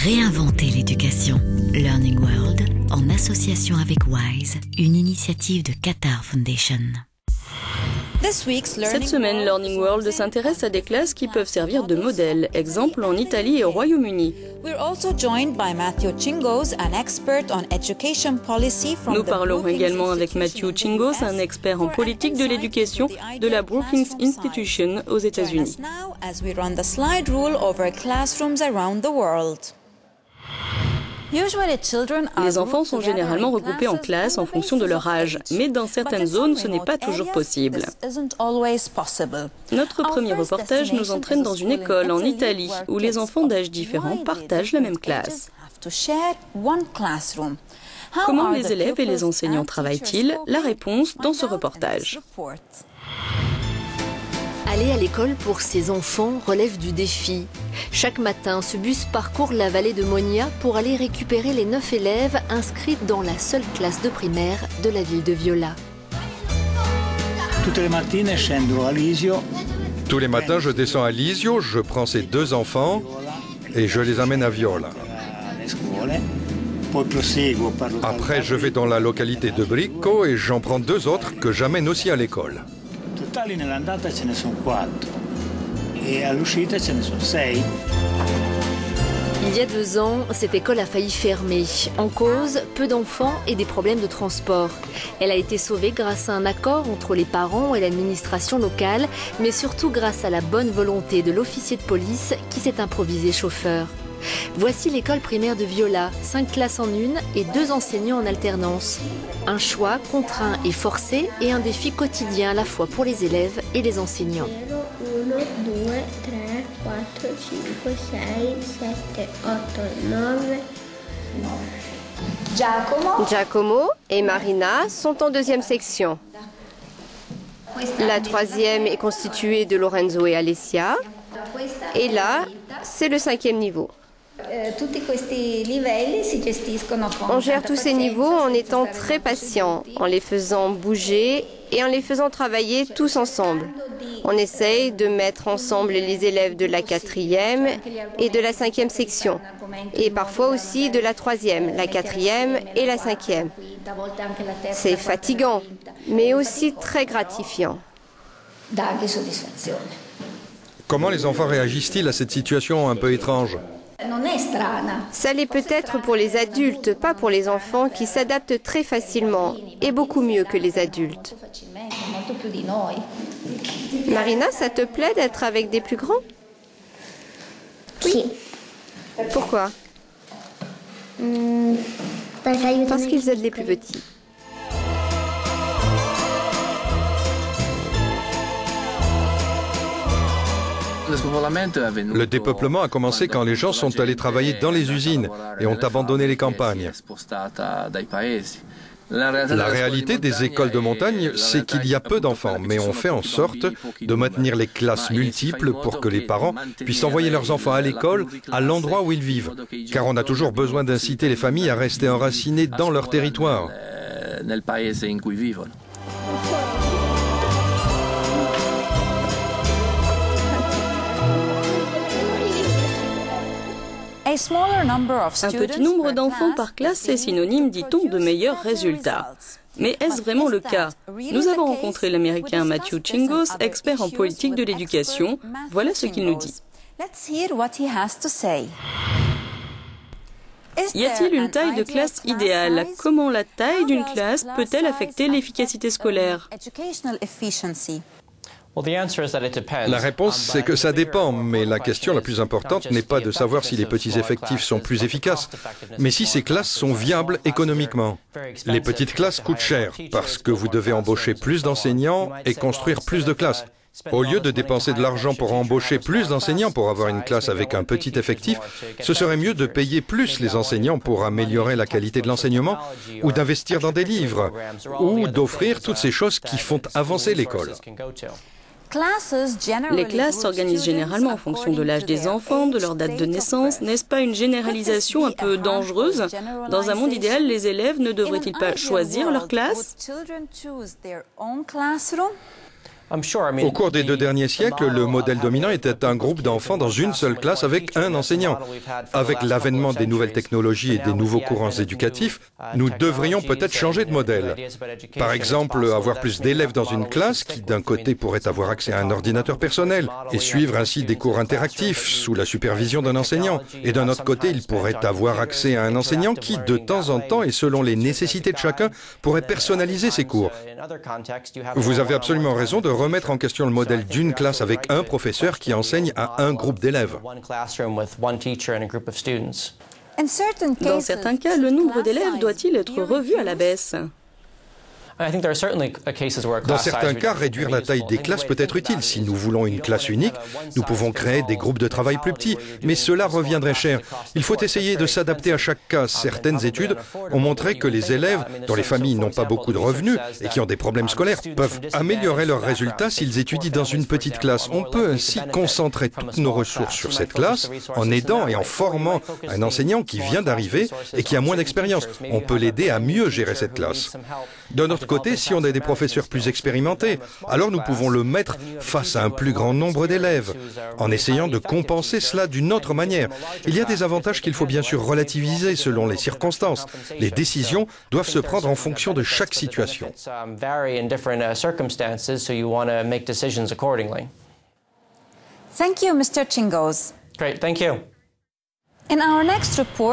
Réinventer l'éducation. Learning World, en association avec WISE, une initiative de Qatar Foundation. Cette semaine, Learning World s'intéresse à des classes qui peuvent servir de modèle, exemple en Italie et au Royaume-Uni. Nous parlerons également avec Matthew Chingos, un expert en politique de l'éducation de la Brookings Institution aux États-Unis. Les enfants sont généralement regroupés en classes en fonction de leur âge, mais dans certaines zones, ce n'est pas toujours possible. Notre premier reportage nous entraîne dans une école en Italie, où les enfants d'âges différents partagent la même classe. Comment les élèves et les enseignants travaillent-ils? La réponse dans ce reportage. Aller à l'école pour ces enfants relève du défi. Chaque matin, ce bus parcourt la vallée de Monia pour aller récupérer les 9 élèves inscrits dans la seule classe de primaire de la ville de Viola. Tous les matins, je descends à Lisio, je prends ces 2 enfants et je les amène à Viola. Après, je vais dans la localité de Bricco et j'en prends 2 autres que j'amène aussi à l'école. Il y a 2 ans, cette école a failli fermer. En cause, peu d'enfants et des problèmes de transport. Elle a été sauvée grâce à un accord entre les parents et l'administration locale, mais surtout grâce à la bonne volonté de l'officier de police qui s'est improvisé chauffeur. Voici l'école primaire de Viola, 5 classes en une et 2 enseignants en alternance. Un choix contraint et forcé et un défi quotidien à la fois pour les élèves et les enseignants. Giacomo et Marina sont en 2e section. La 3e est constituée de Lorenzo et Alessia. Et là, c'est le 5e niveau. On gère tous ces niveaux en étant très patient, en les faisant bouger et en les faisant travailler tous ensemble. On essaye de mettre ensemble les élèves de la 4e et de la 5e section, et parfois aussi de la 3e, la 4e et la 5e. C'est fatigant, mais aussi très gratifiant. Comment les enfants réagissent-ils à cette situation un peu étrange? Ça l'est peut-être pour les adultes, pas pour les enfants qui s'adaptent très facilement et beaucoup mieux que les adultes. Marina, ça te plaît d'être avec des plus grands? Oui. Pourquoi? Parce qu'ils aident les plus petits. Le dépeuplement a commencé quand les gens sont allés travailler dans les usines et ont abandonné les campagnes. La réalité des écoles de montagne, c'est qu'il y a peu d'enfants, mais on fait en sorte de maintenir les classes multiples pour que les parents puissent envoyer leurs enfants à l'école à l'endroit où ils vivent. Car on a toujours besoin d'inciter les familles à rester enracinées dans leur territoire. Un petit nombre d'enfants par classe est synonyme, dit-on, de meilleurs résultats. Mais est-ce vraiment le cas? Nous avons rencontré l'Américain Matthew Chingos, expert en politique de l'éducation. Voilà ce qu'il nous dit. Y a-t-il une taille de classe idéale? Comment la taille d'une classe peut-elle affecter l'efficacité scolaire? La réponse, c'est que ça dépend, mais la question la plus importante n'est pas de savoir si les petits effectifs sont plus efficaces, mais si ces classes sont viables économiquement. Les petites classes coûtent cher, parce que vous devez embaucher plus d'enseignants et construire plus de classes. Au lieu de dépenser de l'argent pour embaucher plus d'enseignants pour avoir une classe avec un petit effectif, ce serait mieux de payer plus les enseignants pour améliorer la qualité de l'enseignement, ou d'investir dans des livres, ou d'offrir toutes ces choses qui font avancer l'école. Les classes s'organisent généralement en fonction de l'âge des enfants, de leur date de naissance. N'est-ce pas une généralisation un peu dangereuse? Dans un monde idéal, les élèves ne devraient-ils pas choisir leur classe? Au cours des 2 derniers siècles, le modèle dominant était un groupe d'enfants dans une seule classe avec un enseignant. Avec l'avènement des nouvelles technologies et des nouveaux courants éducatifs, nous devrions peut-être changer de modèle. Par exemple, avoir plus d'élèves dans une classe qui, d'un côté, pourraient avoir accès à un ordinateur personnel et suivre ainsi des cours interactifs sous la supervision d'un enseignant. Et d'un autre côté, ils pourraient avoir accès à un enseignant qui, de temps en temps et selon les nécessités de chacun, pourrait personnaliser ses cours. Vous avez absolument raison de remettre en question le modèle d'une classe avec un professeur qui enseigne à un groupe d'élèves. Dans certains cas, le nombre d'élèves doit-il être revu à la baisse ? Dans certains cas, réduire la taille des classes peut être utile. Si nous voulons une classe unique, nous pouvons créer des groupes de travail plus petits, mais cela reviendrait cher. Il faut essayer de s'adapter à chaque cas. Certaines études ont montré que les élèves dont les familles n'ont pas beaucoup de revenus et qui ont des problèmes scolaires peuvent améliorer leurs résultats s'ils étudient dans une petite classe. On peut ainsi concentrer toutes nos ressources sur cette classe en aidant et en formant un enseignant qui vient d'arriver et qui a moins d'expérience. On peut l'aider à mieux gérer cette classe. D'un autre côté, si on a des professeurs plus expérimentés, alors nous pouvons le mettre face à un plus grand nombre d'élèves, en essayant de compenser cela d'une autre manière. Il y a des avantages qu'il faut bien sûr relativiser selon les circonstances. Les décisions doivent se prendre en fonction de chaque situation. Thank you, Mr. Chingos. Great, thank you.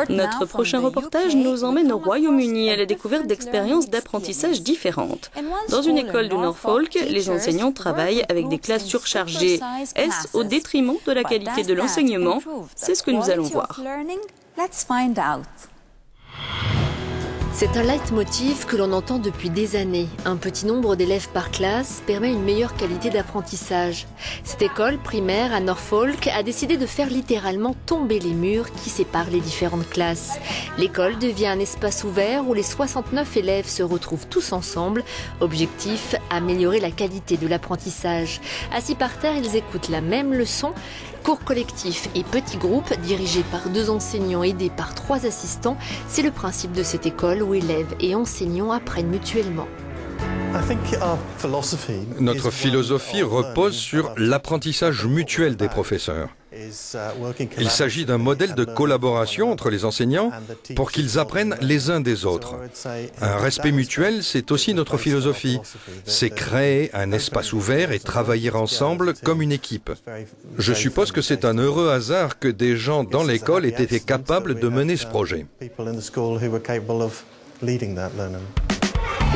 Notre prochain reportage nous emmène au Royaume-Uni à la découverte d'expériences d'apprentissage différentes. Dans une école de Norfolk, les enseignants travaillent avec des classes surchargées. Est-ce au détriment de la qualité de l'enseignement? C'est ce que nous allons voir. C'est un leitmotiv que l'on entend depuis des années. Un petit nombre d'élèves par classe permet une meilleure qualité d'apprentissage. Cette école primaire à Norfolk a décidé de faire littéralement tomber les murs qui séparent les différentes classes. L'école devient un espace ouvert où les 69 élèves se retrouvent tous ensemble. Objectif, améliorer la qualité de l'apprentissage. Assis par terre, ils écoutent la même leçon. Cours collectifs et petits groupes dirigés par 2 enseignants aidés par 3 assistants, c'est le principe de cette école où élèves et enseignants apprennent mutuellement. Notre philosophie repose sur l'apprentissage mutuel des professeurs. Il s'agit d'un modèle de collaboration entre les enseignants pour qu'ils apprennent les uns des autres. Un respect mutuel, c'est aussi notre philosophie. C'est créer un espace ouvert et travailler ensemble comme une équipe. Je suppose que c'est un heureux hasard que des gens dans l'école aient été capables de mener ce projet.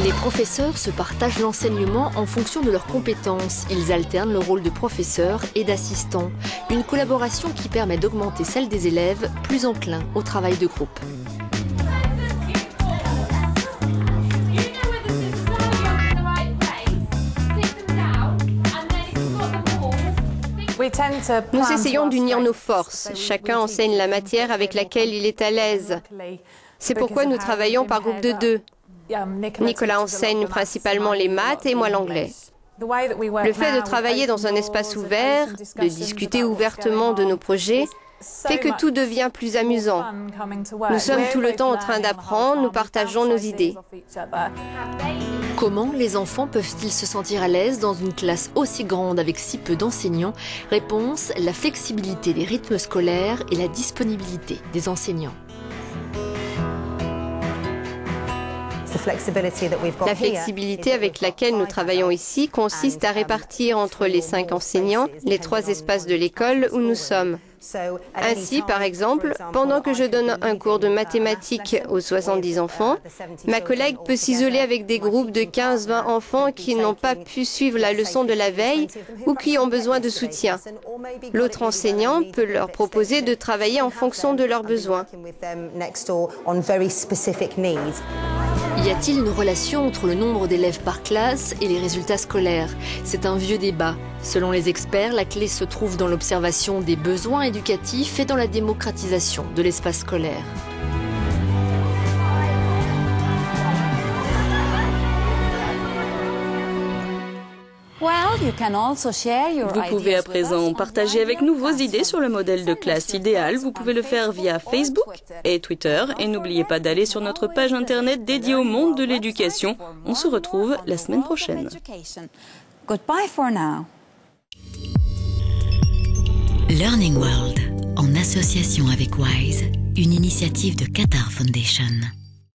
Les professeurs se partagent l'enseignement en fonction de leurs compétences. Ils alternent le rôle de professeur et d'assistant. Une collaboration qui permet d'augmenter celle des élèves plus enclins au travail de groupe. Nous essayons d'unir nos forces. Chacun enseigne la matière avec laquelle il est à l'aise. C'est pourquoi nous travaillons par groupe de 2. Nicolas enseigne principalement les maths et moi l'anglais. Le fait de travailler dans un espace ouvert, de discuter ouvertement de nos projets, fait que tout devient plus amusant. Nous sommes tout le temps en train d'apprendre, nous partageons nos idées. Comment les enfants peuvent-ils se sentir à l'aise dans une classe aussi grande avec si peu d'enseignants? Réponse, la flexibilité des rythmes scolaires et la disponibilité des enseignants. La flexibilité avec laquelle nous travaillons ici consiste à répartir entre les 5 enseignants les 3 espaces de l'école où nous sommes. Ainsi, par exemple, pendant que je donne un cours de mathématiques aux 70 enfants, ma collègue peut s'isoler avec des groupes de 15-20 enfants qui n'ont pas pu suivre la leçon de la veille ou qui ont besoin de soutien. L'autre enseignant peut leur proposer de travailler en fonction de leurs besoins. Y a-t-il une relation entre le nombre d'élèves par classe et les résultats scolaires? C'est un vieux débat. Selon les experts, la clé se trouve dans l'observation des besoins éducatifs et dans la démocratisation de l'espace scolaire. Vous pouvez à présent partager avec nous vos idées sur le modèle de classe idéal. Vous pouvez le faire via Facebook et Twitter. Et n'oubliez pas d'aller sur notre page internet dédiée au monde de l'éducation. On se retrouve la semaine prochaine. Goodbye for now. Learning World, en association avec WISE, une initiative de Qatar Foundation.